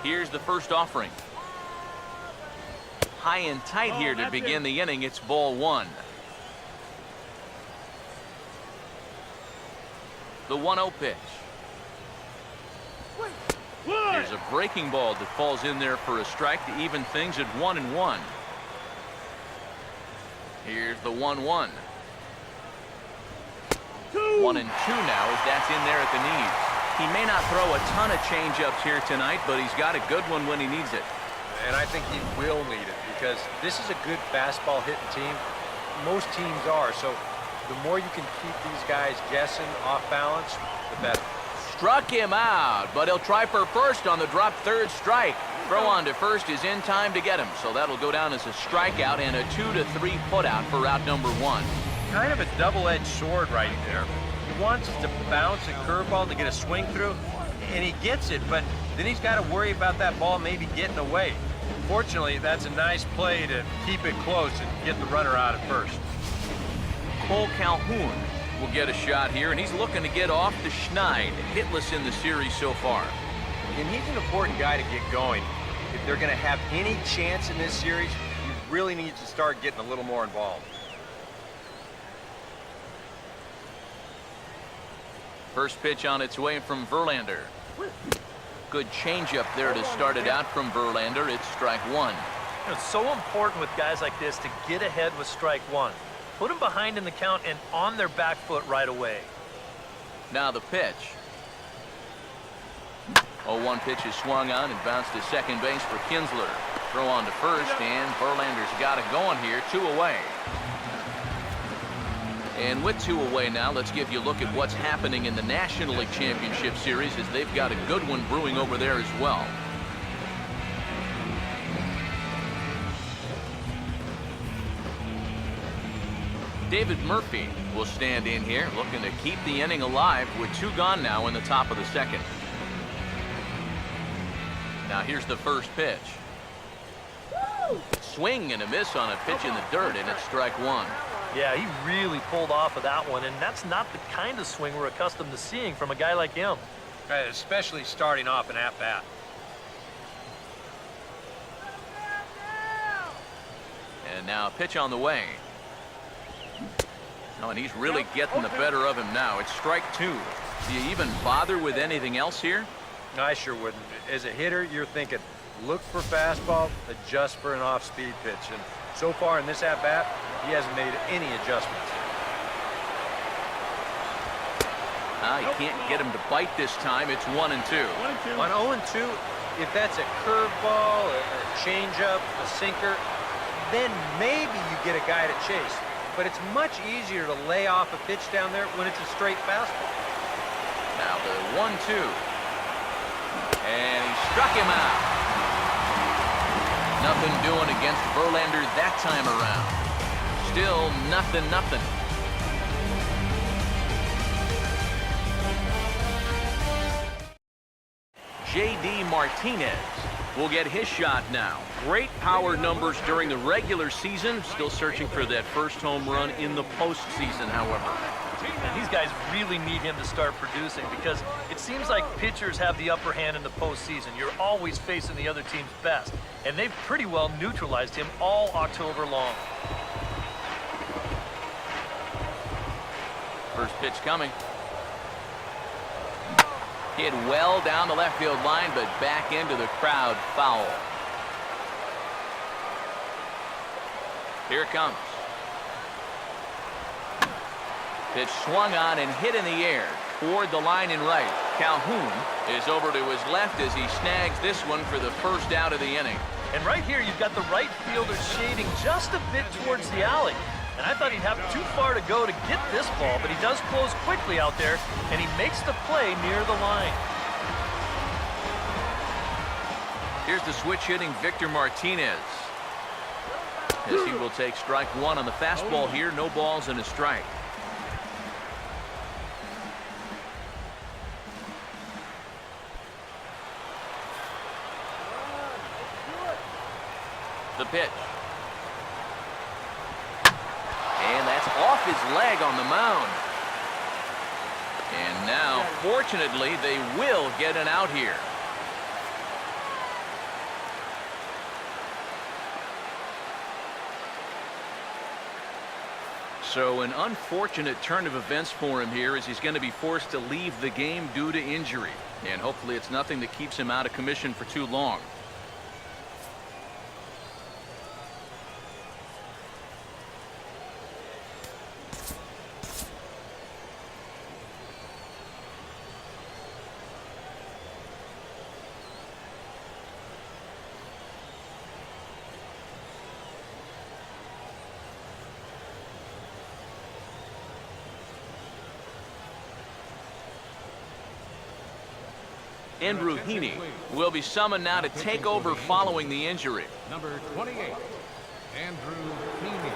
Here's the first offering. High and tight here to begin the inning. It's ball one. The 1-0 pitch. Here's a breaking ball that falls in there for a strike to even things at 1-1. Here's the 1-1. 1-2 now as that's in there at the knees. He may not throw a ton of changeups here tonight, but he's got a good one when he needs it. And I think he will need it because this is a good fastball hitting team. Most teams are, so the more you can keep these guys guessing off balance, the better. Struck him out, but he'll try for first on the drop third strike. Throw on to first is in time to get him, so that'll go down as a strikeout and a 2-3 putout for out number one. Kind of a double-edged sword right there. He wants to bounce a curveball to get a swing through, and he gets it, but then he's got to worry about that ball maybe getting away. Fortunately, that's a nice play to keep it close and get the runner out at first. Cole Calhoun will get a shot here, and he's looking to get off the schneid. Hitless in the series so far. And he's an important guy to get going. If they're going to have any chance in this series, you really need to start getting a little more involved. First pitch on its way from Verlander. Good changeup there to start it out from Verlander. It's strike one. It's so important with guys like this to get ahead with strike one. Put them behind in the count and on their back foot right away. Now the pitch. 0-1 pitch is swung on and bounced to second base for Kinsler. Throw on to first, and Verlander's got it going here. 2 away. And with 2 away now, let's give you a look at what's happening in the National League Championship Series, as they've got a good one brewing over there as well. David Murphy will stand in here, looking to keep the inning alive with 2 gone now in the top of the second. Now here's the first pitch. Swing and a miss on a pitch in the dirt, and it's strike one. Yeah, he really pulled off of that one, and that's not the kind of swing we're accustomed to seeing from a guy like him. Especially starting off an at-bat. And now a pitch on the way. Oh, and he's really getting the better of him now. It's strike 2. Do you even bother with anything else here? No, I sure wouldn't. As a hitter, you're thinking, look for fastball, adjust for an off-speed pitch. And so far in this at-bat, he hasn't made any adjustments. He can't get him to bite this time. It's 1-2. On 0-2, if that's a curveball, a changeup, a sinker, then maybe you get a guy to chase. But it's much easier to lay off a pitch down there when it's a straight fastball. Now the 1-2. And he struck him out. Nothing doing against Verlander that time around. Still nothing. J.D. Martinez will get his shot now. Great power numbers during the regular season. Still searching for that first home run in the postseason, however. And these guys really need him to start producing because it seems like pitchers have the upper hand in the postseason. You're always facing the other team's best, and they've pretty well neutralized him all October long. First pitch coming. Hit well down the left field line, but back into the crowd, foul. Here it comes. Pitch swung on and hit in the air toward the line and right. Calhoun is over to his left as he snags this one for the first out of the inning. And right here, you've got the right fielder shading just a bit towards the alley. And I thought he'd have too far to go to get this ball, but he does close quickly out there, and he makes the play near the line. Here's the switch hitting Victor Martinez, as he will take strike one on the fastball here. No balls and a strike. The pitch. And his leg on the mound. And now, fortunately, they will get an out here. So an unfortunate turn of events for him here as he's going to be forced to leave the game due to injury. And hopefully it's nothing that keeps him out of commission for too long. Andrew Heaney will be summoned now to take over following the injury. Number 28, Andrew Heaney.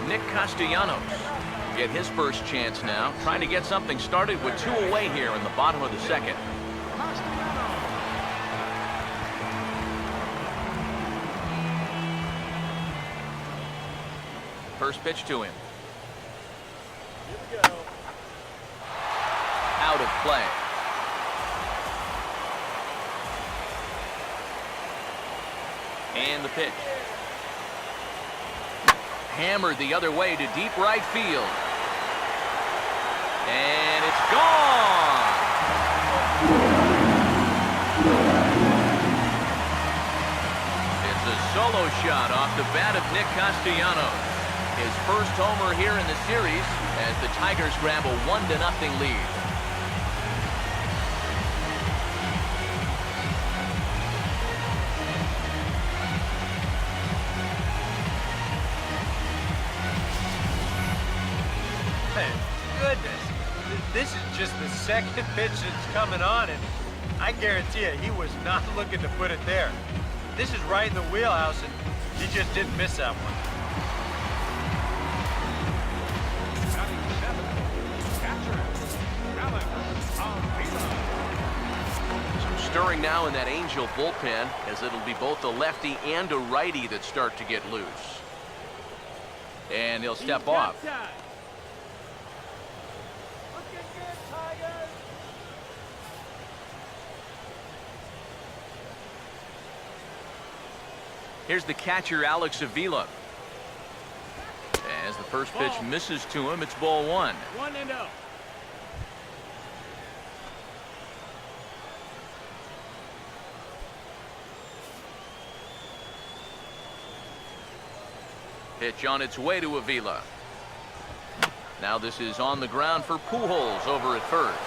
Nick Castellanos get his first chance now, trying to get something started with 2 away here in the bottom of the second. First pitch to him. Out of play. And the pitch. Hammered the other way to deep right field. And it's gone. It's a solo shot off the bat of Nick Castellanos. His first homer here in the series as the Tigers grab a 1-0 lead. This is just the second pitch that's coming on, and I guarantee you he was not looking to put it there. This is right in the wheelhouse, and he just didn't miss that one. Some stirring now in that Angel bullpen as it'll be both a lefty and a righty that start to get loose. And he'll step off. Here's the catcher, Alex Avila. As the first pitch misses to him, it's ball 1. 1-0. Pitch on its way to Avila. Now this is on the ground for Pujols over at first.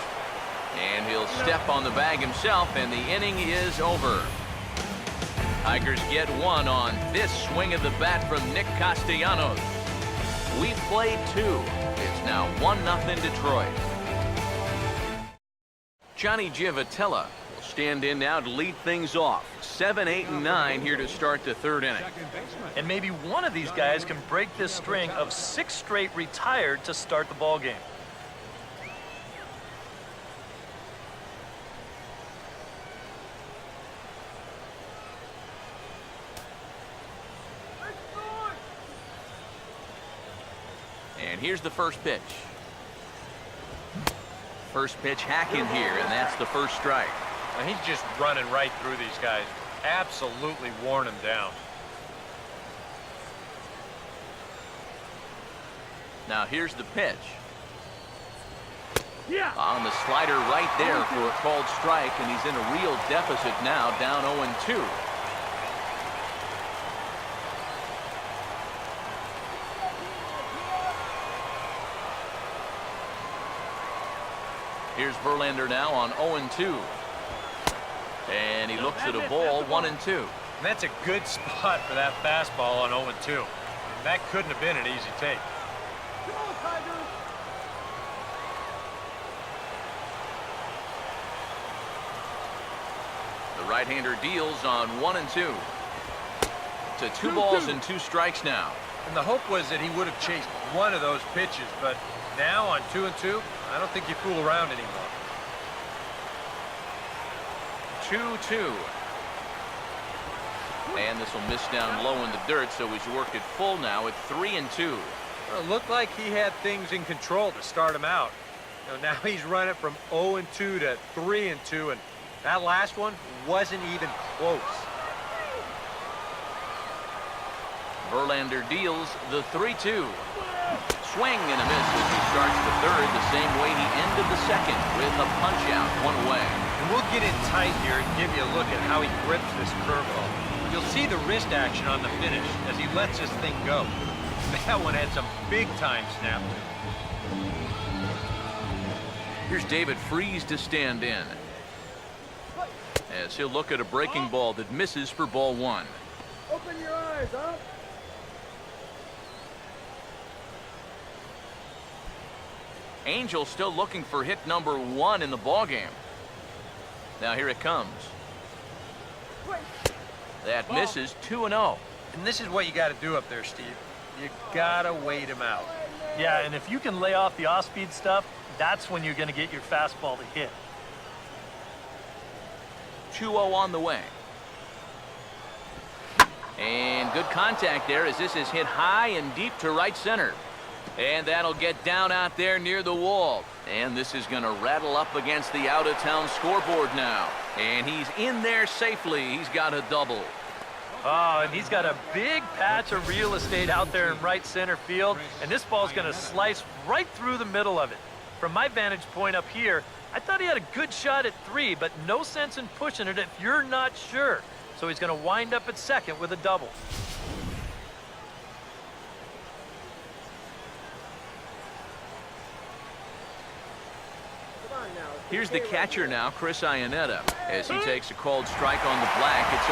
And he'll step on the bag himself, and the inning is over. Tigers get one on this swing of the bat from Nick Castellanos. We played 2. It's now 1-0 Detroit. Johnny Giavotella will stand in now to lead things off. 7, 8, and 9 here to start the 3rd inning. And maybe one of these guys can break this string of 6 straight retired to start the ball game. here's the first pitch. First pitch hacking here, and that's the first strike. And he's just running right through these guys. Absolutely worn them down. Now here's the pitch. Yeah. On the slider right there for a called strike, and he's in a real deficit now, down 0-2. Here's Verlander now on 0-2. And he looks at a ball, 1-2. And that's a good spot for that fastball on 0-2. And that couldn't have been an easy take. The right-hander deals on 1-2. To 2 balls and 2 strikes now. And the hope was that he would have chased one of those pitches, but now on 2-2, I don't think you fool around anymore. 2-2. And this will miss down low in the dirt, so he's worked it full now at 3-2. Well, it looked like he had things in control to start him out. Now he's running from 0-2 to 3-2, and that last one wasn't even close. Verlander deals the 3-2. Swing and a miss as he starts the third the same way he ended the second, with a punch out, 1 away. And we'll get in tight here and give you a look at how he grips this curveball. You'll see the wrist action on the finish as he lets this thing go. That one had some big-time snap to it. Here's David Freese to stand in, as he'll look at a breaking ball that misses for ball 1. Open your eyes, huh? Angel still looking for hit number 1 in the ballgame. Now here it comes. That misses 2-0. And this is what you got to do up there, Steve. You got to wait him out. Yeah, and if you can lay off the off-speed stuff, that's when you're going to get your fastball to hit. 2-0 on the way. And good contact there as this is hit high and deep to right center. And that'll get down out there near the wall. And this is going to rattle up against the out-of-town scoreboard now. And he's in there safely. He's got a double. Oh, and he's got a big patch of real estate out there in right center field. And this ball's going to slice right through the middle of it. From my vantage point up here, I thought he had a good shot at 3, but no sense in pushing it if you're not sure. So he's going to wind up at second with a double. Here's the catcher now, Chris Iannetta, as he takes a called strike on the black. It's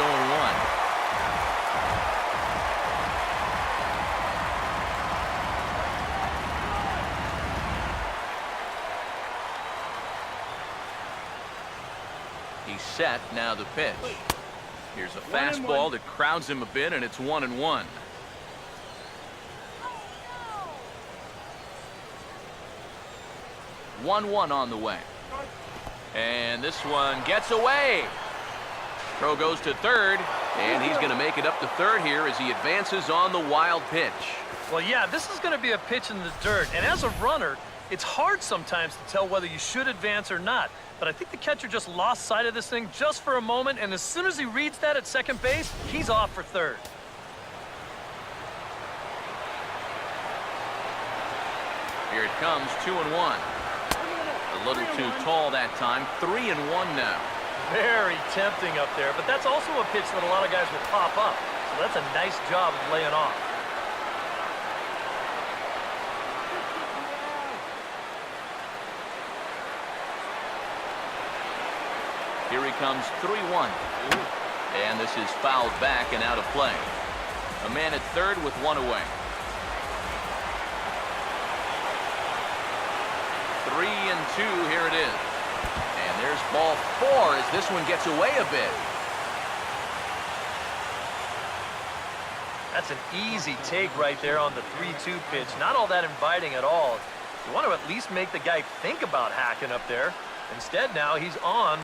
0-1. He's set, now the pitch. Here's a fastball that crowds him a bit, and it's 1-1. One on the way. And this one gets away. Throw goes to third, and he's going to make it up to third here as he advances on the wild pitch. Well, yeah, this is going to be a pitch in the dirt. And as a runner, it's hard sometimes to tell whether you should advance or not. But I think the catcher just lost sight of this thing just for a moment, and as soon as he reads that at second base, he's off for third. Here it comes, 2-1. A little too tall that time, 3-1 now. Very tempting up there, but that's also a pitch that a lot of guys will pop up. So that's a nice job of laying off. Here he comes, 3-1. And this is fouled back and out of play. A man at third with 1 away. 3-2, here it is. And there's ball 4 as this one gets away a bit. That's an easy take right there on the 3-2 pitch. Not all that inviting at all. You want to at least make the guy think about hacking up there. Instead now he's on.